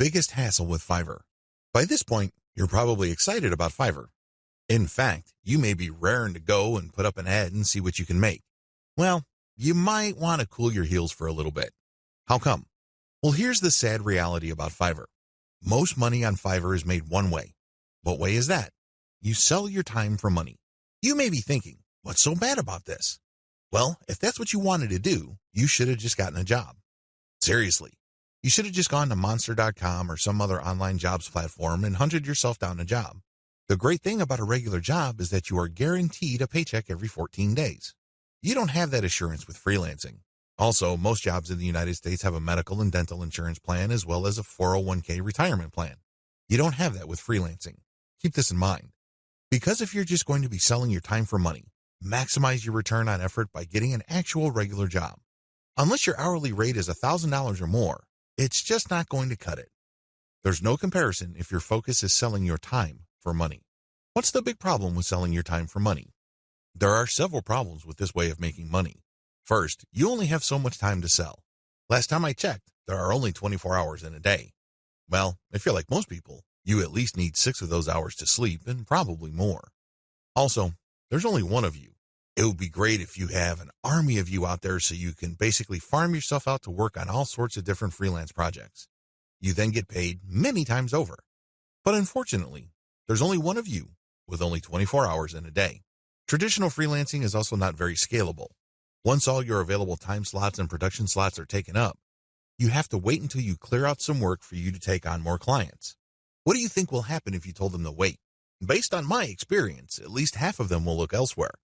biggest hassle with Fiverr? By this point, you're probably excited about Fiverr. In fact, you may be raring to go and put up an ad and see what you can make. Well, you might want to cool your heels for a little bit. How come? Well, here's the sad reality about Fiverr. Most money on Fiverr is made one way. What way is that? You sell your time for money. You may be thinking, what's so bad about this? Well, if that's what you wanted to do, you should have just gotten a job. Seriously, you should have just gone to monster.com or some other online jobs platform and hunted yourself down a job. The great thing about a regular job is that you are guaranteed a paycheck every 14 days. You don't have that assurance with freelancing. Also, most jobs in the United States have a medical and dental insurance plan as well as a 401k retirement plan. You don't have that with freelancing. Keep this in mind. Because if you're just going to be selling your time for money, maximize your return on effort by getting an actual regular job. Unless your hourly rate is $1,000 or more, it's just not going to cut it. There's no comparison if your focus is selling your time for money. What's the big problem with selling your time for money? There are several problems with this way of making money. First, you only have so much time to sell. Last time I checked, there are only 24 hours in a day. Well, if you're like most people, you at least need 6 of those hours to sleep and probably more. Also, there's only one of you. It would be great if you have an army of you out there so you can basically farm yourself out to work on all sorts of different freelance projects. You then get paid many times over. But unfortunately, there's only one of you with only 24 hours in a day. Traditional freelancing is also not very scalable. Once all your available time slots and production slots are taken up, you have to wait until you clear out some work for you to take on more clients. What do you think will happen if you told them to wait? Based on my experience, at least half of them will look elsewhere.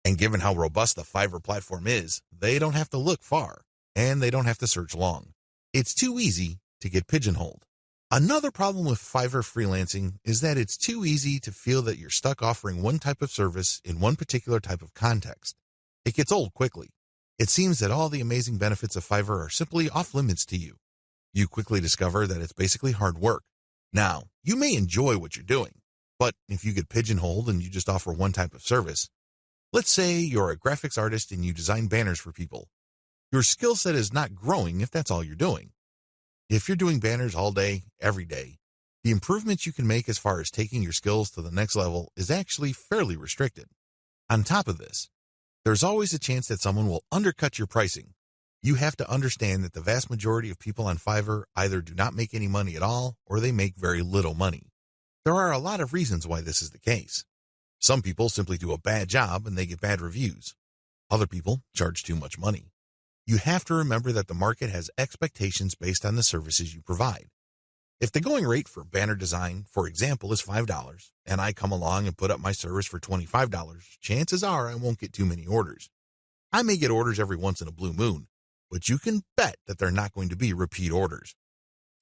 And given how robust the Fiverr platform is, they don't have to look far, and they don't have to search long. It's too easy to get pigeonholed. Another problem with Fiverr freelancing is that it's too easy to feel that you're stuck offering one type of service in one particular type of context. It gets old quickly. It seems that all the amazing benefits of Fiverr are simply off limits to you. You quickly discover that it's basically hard work. Now, you may enjoy what you're doing, but if you get pigeonholed and you just offer one type of service, let's say you're a graphics artist and you design banners for people. Your skill set is not growing if that's all you're doing. If you're doing banners all day, every day, the improvements you can make as far as taking your skills to the next level is actually fairly restricted. On top of this, there's always a chance that someone will undercut your pricing. You have to understand that the vast majority of people on Fiverr either do not make any money at all or they make very little money. There are a lot of reasons why this is the case. Some people simply do a bad job and they get bad reviews. Other people charge too much money. You have to remember that the market has expectations based on the services you provide. If the going rate for banner design, for example, is $5, and I come along and put up my service for $25, chances are I won't get too many orders. I may get orders every once in a blue moon, but you can bet that they're not going to be repeat orders.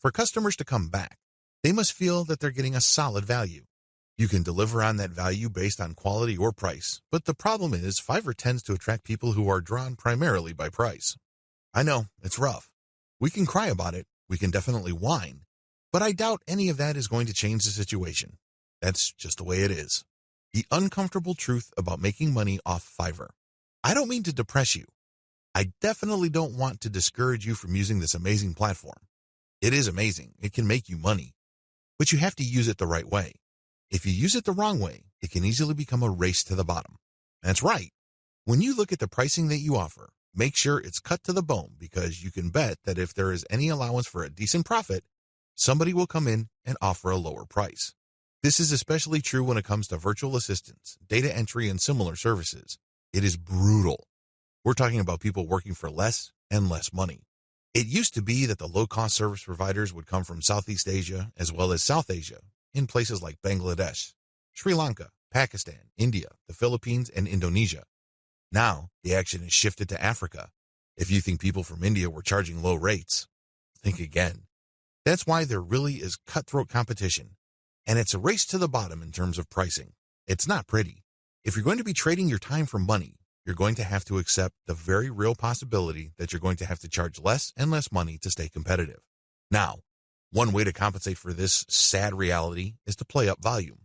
For customers to come back, they must feel that they're getting a solid value. You can deliver on that value based on quality or price, but the problem is Fiverr tends to attract people who are drawn primarily by price. I know, it's rough. We can cry about it, we can definitely whine, but I doubt any of that is going to change the situation. That's just the way it is. The uncomfortable truth about making money off Fiverr. I don't mean to depress you. I definitely don't want to discourage you from using this amazing platform. It is amazing, it can make you money, but you have to use it the right way. If you use it the wrong way, it can easily become a race to the bottom. That's right. When you look at the pricing that you offer, make sure it's cut to the bone because you can bet that if there is any allowance for a decent profit, somebody will come in and offer a lower price. This is especially true when it comes to virtual assistants, data entry, and similar services. It is brutal. We're talking about people working for less and less money. It used to be that the low-cost service providers would come from Southeast Asia as well as South Asia, in places like Bangladesh, Sri Lanka, Pakistan, India, the Philippines, and Indonesia. Now, the action has shifted to Africa. If you think people from India were charging low rates, think again. That's why there really is cutthroat competition, and it's a race to the bottom in terms of pricing. It's not pretty. If you're going to be trading your time for money, you're going to have to accept the very real possibility that you're going to have to charge less and less money to stay competitive. Now, one way to compensate for this sad reality is to play up volume.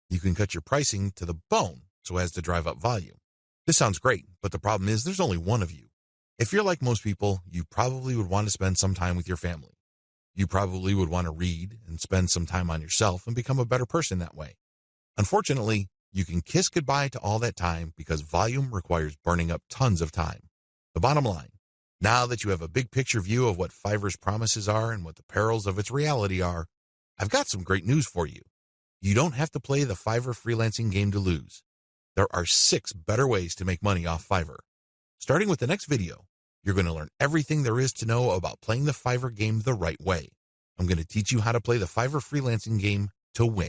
You can cut your pricing to the bone so as to drive up volume. This sounds great, but the problem is there's only one of you. If you're like most people, you probably would want to spend some time with your family. You probably would want to read and spend some time on yourself and become a better person that way. Unfortunately, you can kiss goodbye to all that time because volume requires burning up tons of time. The bottom line, now that you have a big picture view of what Fiverr's promises are and what the perils of its reality are, I've got some great news for you. You don't have to play the Fiverr freelancing game to lose. There are 6 better ways to make money off Fiverr. Starting with the next video, you're going to learn everything there is to know about playing the Fiverr game the right way. I'm going to teach you how to play the Fiverr freelancing game to win.